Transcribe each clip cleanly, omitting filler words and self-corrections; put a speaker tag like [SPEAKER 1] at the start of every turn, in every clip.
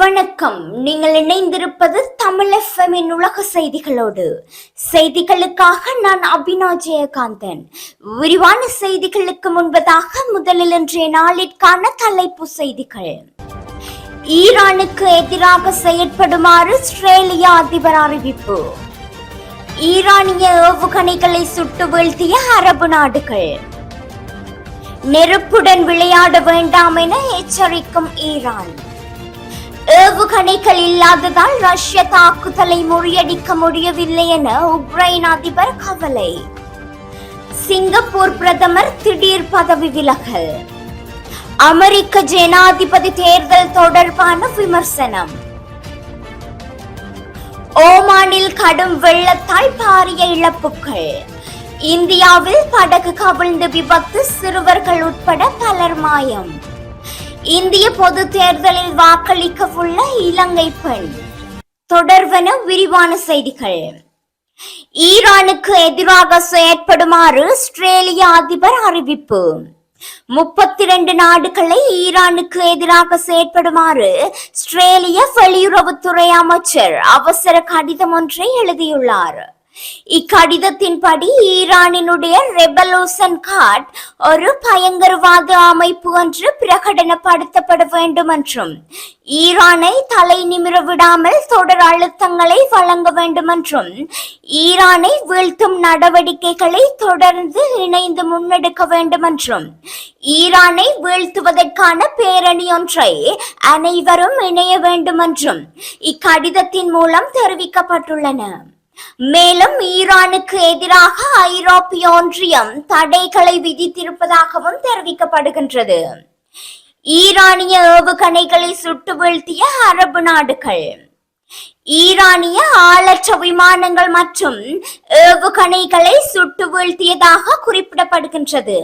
[SPEAKER 1] வணக்கம். நீங்கள் இணைந்திருப்பது தமிழ் எஃப்எம்மின் உலக செய்திகளோடு. செய்திகளுக்காக நான் அபினா ஜெயகாந்தன். விரிவான செய்திகளுக்கு முன்பதாக முதலில் இன்றைய நாளிற்கான தலைப்பு செய்திகள். ஈரானுக்கு எதிராக செயற்படுமாறு ஆஸ்திரேலிய அதிபர் அறிவிப்பு. ஈரானிய ஏவுகணைகளை சுட்டு வீழ்த்திய அரபு நாடுகள். நெருப்புடன் விளையாட வேண்டாம் என எச்சரிக்கும் ஈரான். ஏவுகணைகள் இல்லாததால் ரஷ்ய தாக்குதலை முறியடிக்க முடியவில்லை என உக்ரைன் அதிபர் கவலை. சிங்கப்பூர் பிரதமர் திடீர் பதவி விலகல். அமெரிக்க ஜனாதிபதி தேர்தல் தொடர்பான விமர்சனம். ஓமானில் கடும் வெள்ளத்தால் பாரிய இழப்புகள். இந்தியாவில் படகு கவிழ்ந்து விபத்து, சிறுவர்கள் உட்பட பலர் மாயம். இந்திய பொது தேர்தலில் வாக்களிக்க உள்ள இலங்கை பெண். தொடர்வன விரிவான செய்திகள். ஈரானுக்கு எதிராக செயற்படுமாறு ஆஸ்திரேலிய அதிபர் அறிவிப்பு. 32 நாடுகளை ஈரானுக்கு எதிராக செயற்படுமாறு ஆஸ்திரேலிய வெளியுறவுத்துறை அமைச்சர் அவசர கடிதம் ஒன்றை எழுதியுள்ளார். இக்கடிதத்தின்படி ஈரானினுடைய ரெவல்யூஷன் கார்ட் ஒரு பயங்கரவாத அமைப்பு என்று பிரகடனப்படுத்தப்பட வேண்டும் என்றும் ஈரானை தலை நிமிர விடாமல் தொடர் அழுத்தங்களை வழங்க வேண்டும் என்றும் ஈரானை வீழ்த்தும் நடவடிக்கைகளை தொடர்ந்து இணைந்து முன்னெடுக்க வேண்டும் என்றும் ஈரானை வீழ்த்துவதற்கான பேரணி ஒன்றை அனைவரும் இணைய வேண்டும் என்றும் இக்கடிதத்தின் மூலம் தெரிவிக்கப்பட்டுள்ளன. மேலும் ஈரானுக்கு எதிராக ஐரோப்பிய ஒன்றியம் தடைகளை விதித்திருப்பதாகவும் தெரிவிக்கப்படுகின்றது. ஈரானிய ஏவுகணைகளை சுட்டு வீழ்த்திய அரபு நாடுகள். ஈரானிய ஆளற்ற விமானங்கள் மற்றும் ஏவுகணைகளை சுட்டு வீழ்த்தியதாக குறிப்பிடப்படுகின்றது.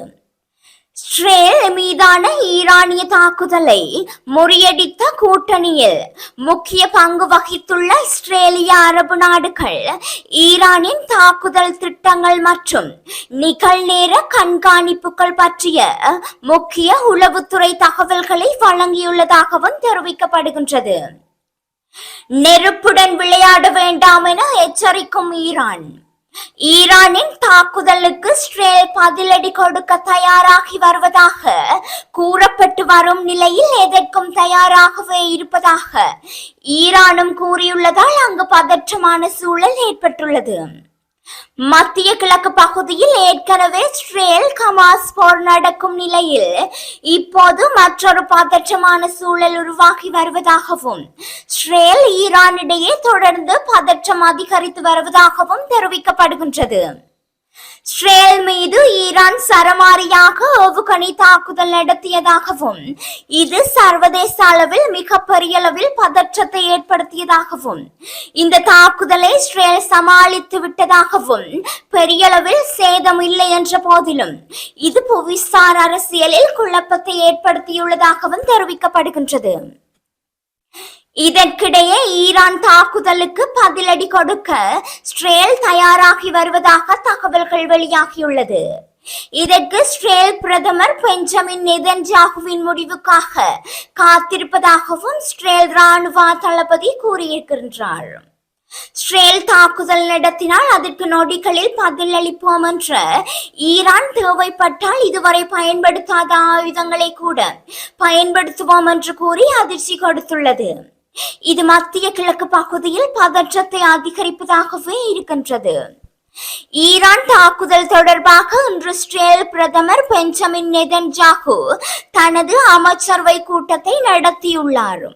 [SPEAKER 1] இஸ்ரேல் மீதான ஈரானிய தாக்குதலை முறியடித்த கூட்டணியில் முக்கிய பங்கு வகித்துள்ள இஸ்ரேலிய அரபு நாடுகள் ஈரானின் தாக்குதல் திட்டங்கள் மற்றும் நிகழ்நேர கண்காணிப்புகள் பற்றிய முக்கிய உளவுத்துறை தகவல்களை வழங்கியுள்ளதாகவும் தெரிவிக்கப்படுகின்றது. நெருப்புடன் விளையாட வேண்டாம் என எச்சரிக்கும் ஈரான். ஈரானின் தாக்குதலுக்கு இஸ்ரேல் பதிலடி கொடுக்க தயாராகி வருவதாக கூறப்பட்டு வரும் நிலையில் எதற்கும் தயாராகவே இருப்பதாக ஈரானும் கூறியுள்ளதால் அங்கு பதற்றமான சூழல் ஏற்பட்டுள்ளது. மத்திய கிழக்கு பகுதியில் ஏற்கனவே இஸ்ரேல் ஹமாஸ் போர் நடக்கும் நிலையில் இப்போது மற்றொரு பதற்றமான சூழல் உருவாகி வருவதாகவும் இஸ்ரேல் ஈரானிடையே தொடர்ந்து பதற்றம் அதிகரித்து வருவதாகவும் தெரிவிக்கப்படுகின்றது. இஸ்ரேல் மீது ஈரான் சரமாரியாக ஏவுகணை தாக்குதல் நடத்தியதாகவும் இது சர்வதேச அளவில் மிகப்பெரிய அளவில் பதற்றத்தை ஏற்படுத்தியதாகவும் இந்த தாக்குதலை இஸ்ரேல் சமாளித்து விட்டதாகவும் பெரிய அளவில் சேதம் இல்லை என்ற போதிலும் இது புவிசார் அரசியலில் குழப்பத்தை ஏற்படுத்தியுள்ளதாகவும் தெரிவிக்கப்படுகின்றது. இதற்கிடையே ஈரான் தாக்குதலுக்கு பதிலடி கொடுக்க இஸ்ரேல் தயாராகி வருவதாக தகவல்கள் வெளியாகியுள்ளது. இதற்கு இஸ்ரேல் பிரதமர் பெஞ்சமின் நெதன்யாகுவின் முடிவுக்காக காத்திருப்பதாகவும் இஸ்ரேல் ராணுவ தளபதி கூறியிருக்கின்றார். இஸ்ரேல் தாக்குதல் நடத்தினால் அதற்கு நொடிகளில் பதிலளிப்போம் என்ற ஈரான் தேவைப்பட்டால் இதுவரை பயன்படுத்தாத ஆயுதங்களை கூட பயன்படுத்துவோம் என்று கூறி அதிர்ச்சி கொடுத்துள்ளது. இது மத்திய கிழக்கு பகுதியில் பதற்றத்தை அதிகரிப்பதாகவே இருக்கின்றது. ஈரான் தாக்குதல் தொடர்பாக இன்று இஸ்ரேல் பிரதமர் பெஞ்சமின் நெதன்யாகு தனது அமைச்சரவை கூட்டத்தை நடத்தியுள்ளார்.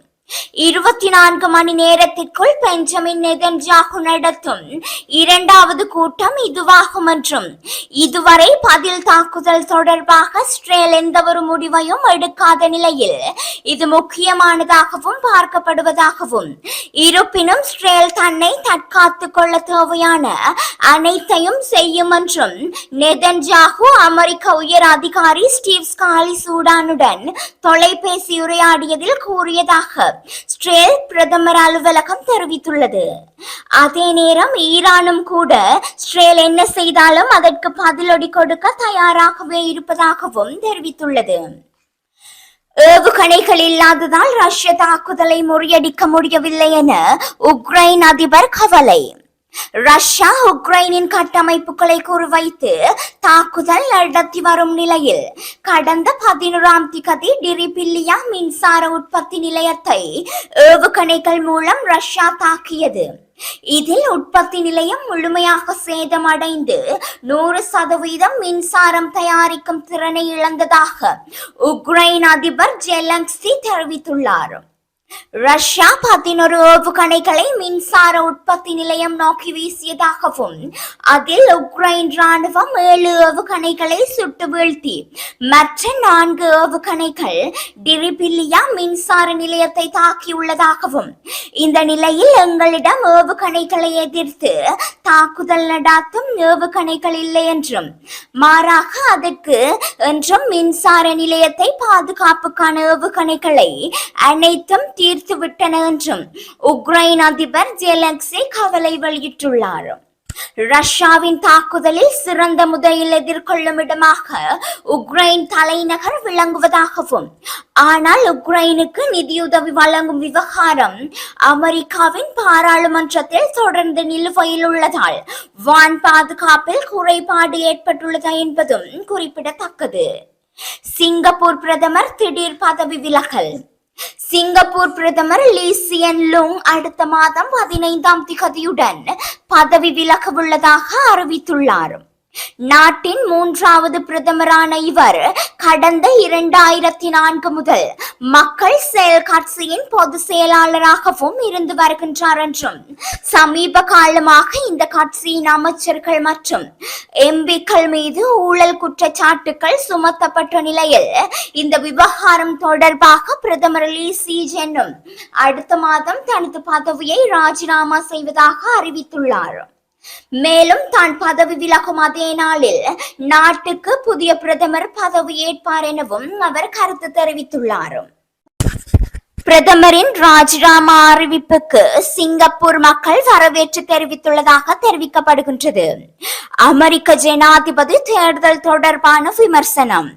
[SPEAKER 1] 24 மணி நேரத்திற்குள் பெஞ்சமின் நெதன்யாகு நடத்தும் இரண்டாவது கூட்டம் இதுவாகும் என்றும் இதுவரை பதில் தாக்குதல் தொடர்பாக இஸ்ரேல் எந்த ஒரு முடிவையும் எடுக்காத நிலையில் இது முக்கியமானதாகவும் பார்க்கப்படுவதாகவும் இருப்பினும் இஸ்ரேல் தன்னை தற்காத்துக் கொள்ள தேவையான அனைத்தையும் செய்யும் என்றும் நெதன்யாகு அமெரிக்க உயர் அதிகாரி ஸ்டீவ் ஸ்காலிசூடானுடன் தொலைபேசி உரையாடியதில் கூறியதாக இஸ்ரேல் பிரதமர் அலுவலகம் தெரிவித்துள்ளது. அதே நேரம் ஈரானும் கூட இஸ்ரேல் என்ன செய்தாலும் அதற்கு பதிலடி கொடுக்க தயாராகவே இருப்பதாகவும் தெரிவித்துள்ளது. ஏவுகணைகள் இல்லாததால் ரஷ்ய தாக்குதலை முறியடிக்க முடியவில்லை என உக்ரைன் அதிபர் கவலை. ரஷ்யா உக்ரைனின் கட்டமைப்புகளை குறிவைத்து தாக்குதல் நடத்தி வரும் நிலையில் கடந்த 11ஆம் திகதி டிரிபில்லியா மின்சார உற்பத்தி நிலையத்தை ஏவுகணைகள் மூலம் ரஷ்யா தாக்கியது. இதில் உற்பத்தி நிலையம் முழுமையாக சேதமடைந்து 100% மின்சாரம் தயாரிக்கும் திறனை இழந்ததாக உக்ரைன் அதிபர் ஜெலன்ஸ்கி தெரிவித்துள்ளார். ரஷ்யா 11 ஏவுகணைகளை மின்சார உற்பத்தி நிலையம் நோக்கி வீசியதாகவும் அதில் உக்ரைன் ராணுவம் 7 ஏவுகணைகளை சுட்டு வீழ்த்தி மற்ற 4 ஏவுகணைகள் டிரிபில்லியா மின்சார நிலையத்தை தாக்கியுள்ளதாகவும், இந்த நிலையில் எங்களிடம் ஏவுகணைகளை எதிர்த்து தாக்குதல் நடாத்தும் ஏவுகணைகள் இல்லை என்றும், மாறாக அதற்கு என்றும் மின்சார நிலையத்தை பாதுகாப்புக்கான ஏவுகணைகளை அனைத்தும் தீர்த்து விட்டன என்றும் உக்ரைன் அதிபர் ஜெலன்ஸ்கி கவலை வெளியிட்டுள்ளார். ரஷ்யாவின் தாக்குதலில் சிறந்த முறையில் எதிர்கொள்ளும் இடமாக உக்ரைன் தலைநகர் விளங்குவதாகவும், ஆனால் உக்ரைனுக்கு நிதியுதவி வழங்கும் விவகாரம் அமெரிக்காவின் பாராளுமன்றத்தில் தொடர்ந்து நிலுவையில் உள்ளதால் வான் பாதுகாப்பில் குறைபாடு ஏற்பட்டுள்ளது என்பதும் குறிப்பிடத்தக்கது. சிங்கப்பூர் பிரதமர் திடீர் பதவி விலகல். சிங்கப்பூர் பிரதமர் லீ சியன் லூங் அடுத்த மாதம் 15ஆம் திகதியுடன் பதவி விலக உள்ளதாக அறிவித்துள்ளார். நாட்டின் 3வது பிரதமரான இவர் கடந்த 2004 முதல் மக்கள் செயல் கட்சியின் பொதுச் செயலாளராகவும் இருந்து வருகின்றார் என்றும், சமீப காலமாக இந்த கட்சியின் அமைச்சர்கள் மற்றும் எம்பிக்கள் மீது ஊழல் குற்றச்சாட்டுகள் சுமத்தப்பட்ட நிலையில் இந்த விவகாரம் தொடர்பாக பிரதமர் லீ சியன் அடுத்த மாதம் தனது பதவியை ராஜினாமா செய்வதாக அறிவித்துள்ளார். மேலும் தான் பதவி விலகும் அதே நாளில் நாட்டுக்கு புதிய பிரதமர் பதவி ஏற்பார் எனவும் அவர் கருத்து தெரிவித்துள்ளார். பிரதமரின் ராஜினாமா அறிவிப்புக்கு சிங்கப்பூர் மக்கள் வரவேற்று தெரிவித்துள்ளதாக தெரிவிக்கப்படுகின்றது. அமெரிக்க ஜனாதிபதி தேர்தல் தொடர்பான விமர்சனம்.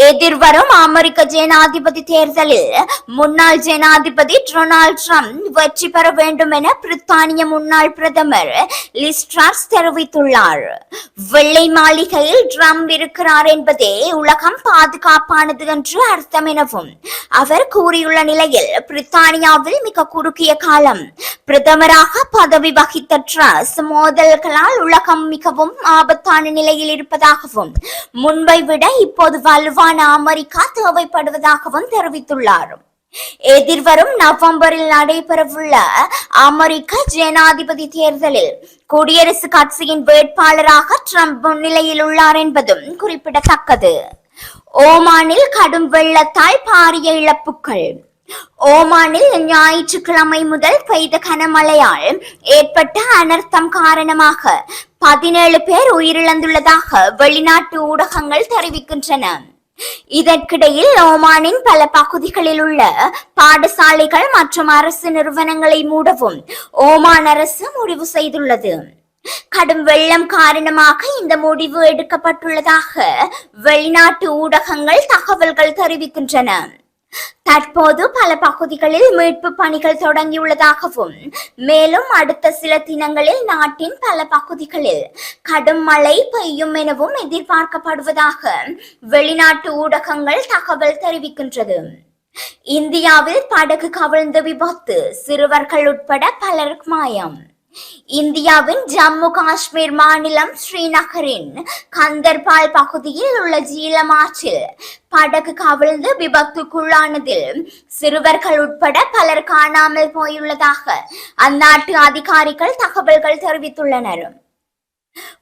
[SPEAKER 1] எதிர்வரும் அமெரிக்க ஜனாதிபதி தேர்தலில் முன்னாள் ஜனாதிபதி டொனால்ட் ட்ரம்ப் வெற்றி பெற வேண்டும் என பிரித்தானிய முன்னாள் பிரதமர் லிஸ் ட்ரஸ் தெரிவித்துள்ளார். வெள்ளை மாளிகையில் ட்ரம்ப் இருக்கிறார் என்பதே உலகம் பாதுகாப்பானது என்று அர்த்தம் எனவும் அவர் கூறியுள்ள நிலையில், பிரித்தானியாவில் மிக குறுகிய காலம் பிரதமராக பதவி வகித்த ட்ரஸ் மோதல்களால் உலகம் மிகவும் ஆபத்தான நிலையில் இருப்பதாகவும், முன்பை விட இப்போது வலுவான அமெரிக்கா தேவைப்படுவதாகவும் தெரிவித்துள்ளார். எதிர்வரும் நவம்பரில் நடைபெறவுள்ள அமெரிக்க ஜனாதிபதி தேர்தலில் குடியரசுக் கட்சியின் வேட்பாளராக ட்ரம்ப் முன்னிலையில் உள்ளார் என்பதும் குறிப்பிடத்தக்கது. ஓமானில் கடும் வெள்ளத்தால் பாரிய இழப்புகள். ஓமானில் ஞாயிற்றுக்கிழமை முதல் பெய்த கனமழையால் ஏற்பட்ட அனர்த்தம் காரணமாக 17 பேர் உயிரிழந்துள்ளதாக வெளிநாட்டு ஊடகங்கள் தெரிவிக்கின்றன. இதற்கிடையில் ஓமானின் பல பகுதிகளில் உள்ள பாடசாலைகள் மற்றும் அரசு நிறுவனங்களை மூடவும் ஓமான் அரசு முடிவு செய்துள்ளது. கடும் வெள்ளம் காரணமாக இந்த முடிவு எடுக்கப்பட்டுள்ளதாக வெளிநாட்டு ஊடகங்கள் தகவல்கள் தெரிவிக்கின்றன. தற்போது பல பகுதிகளில் மீட்பு பணிகள் தொடங்கியுள்ளதாகவும், மேலும் அடுத்த சில தினங்களில் நாட்டின் பல பகுதிகளில் கடும் மழை பெய்யும் எனவும் எதிர்பார்க்கப்படுவதாக வெளிநாட்டு ஊடகங்கள் தகவல் தெரிவிக்கின்றது. இந்தியாவில் படகு கவிழ்ந்த விபத்து, சிறுவர்கள் உட்பட பலர் மாயம். இந்தியாவின் ஜம்மு காஷ்மீர் மாநிலம் ஸ்ரீநகரின் கந்தர்பால் பகுதியில் உள்ள ஜீலம் ஆற்றில் படகு கவிழ்ந்து விபத்துக்குள்ளானதில் சிறுவர்கள் உட்பட பலர் காணாமல் போயுள்ளதாக அந்நாட்டு அதிகாரிகள் தகவல்கள் தெரிவித்துள்ளனர்.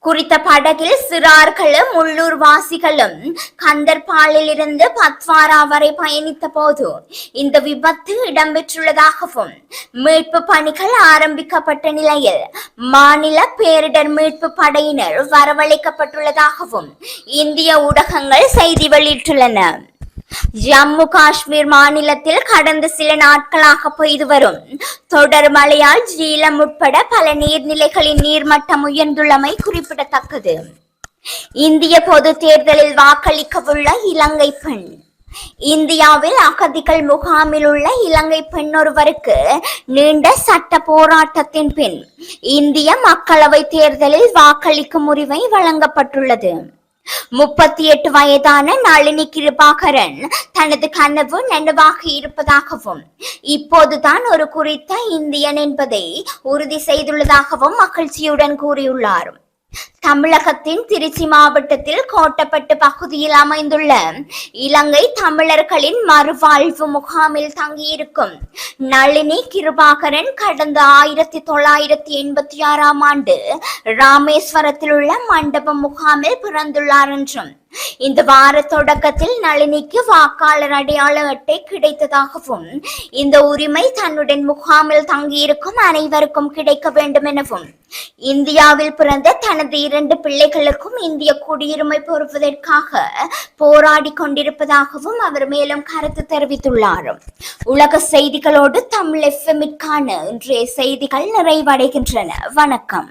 [SPEAKER 1] குறித்த படகில் சிறார்களும் உள்ளூர் வாசிகளும் கந்தர்பாலில் இருந்து பத்வாரா வரை பயணித்த போது இந்த விபத்து இடம்பெற்றுள்ளதாகவும், மீட்பு பணிகள் ஆரம்பிக்கப்பட்ட நிலையில் மாநில பேரிடர் மீட்பு படையினர் வரவழைக்கப்பட்டுள்ளதாகவும் இந்திய ஊடகங்கள் செய்தி வெளியிட்டுள்ளன. ஜம்மு காஷ்மீர் மாநிலத்தில் கடந்த சில நாட்களாக பெய்து வரும் தொடர் மழையால் ஜீலம் உட்பட பல நீர்நிலைகளின் நீர்மட்டம் உயர்ந்துள்ளமை குறிப்பிடத்தக்கது. இந்திய பொது தேர்தலில் வாக்களிக்கவுள்ள இலங்கை பெண். இந்தியாவில் அகதிகள் முகாமில் உள்ள இலங்கை பெண்ணொருவருக்கு நீண்ட சட்ட போராட்டத்தின் பின் இந்திய மக்களவை தேர்தலில் வாக்களிக்கும் உரிமை வழங்கப்பட்டுள்ளது. 38 வயதான நளினி கிருபாகரன் தனது கனவு நனவாகி இருப்பதாகவும் இப்போதுதான் ஒரு குறித்த இந்தியன் என்பதை உறுதி செய்துள்ளதாகவும் மகிழ்ச்சியுடன் கூறியுள்ளார். தமிழகத்தின் திருச்சி மாவட்டத்தில் கோட்டப்பட்டு பகுதியில் அமைந்துள்ள இலங்கை தமிழர்களின் மறுவாழ்வு முகாமில் தங்கியிருக்கும் நளினி கிருபாகரன் கடந்த 1986ஆம் ஆண்டு ராமேஸ்வரத்தில் உள்ள மண்டபம் முகாமில் பிறந்துள்ளார் என்றும் இந்த வார தொடக்கத்தில் நளினிக்கு வாக்காளர் அடையாள அட்டை கிடைத்ததாகவும் இந்த உரிமை தன்னுடன் முகாமில் தங்கியிருக்கும் அனைவருக்கும் கிடைக்க வேண்டும் எனவும் இந்தியாவில் பிறந்த தனது 2 பிள்ளைகளுக்கும் இந்திய குடியுரிமை பெறுவதற்காக போராடி கொண்டிருப்பதாகவும் அவர் மேலும் கருத்து தெரிவித்துள்ளார். உலக செய்திகளோடு தமிழ் FM-க்கான இன்றைய செய்திகள் நிறைவடைகின்றன. வணக்கம்.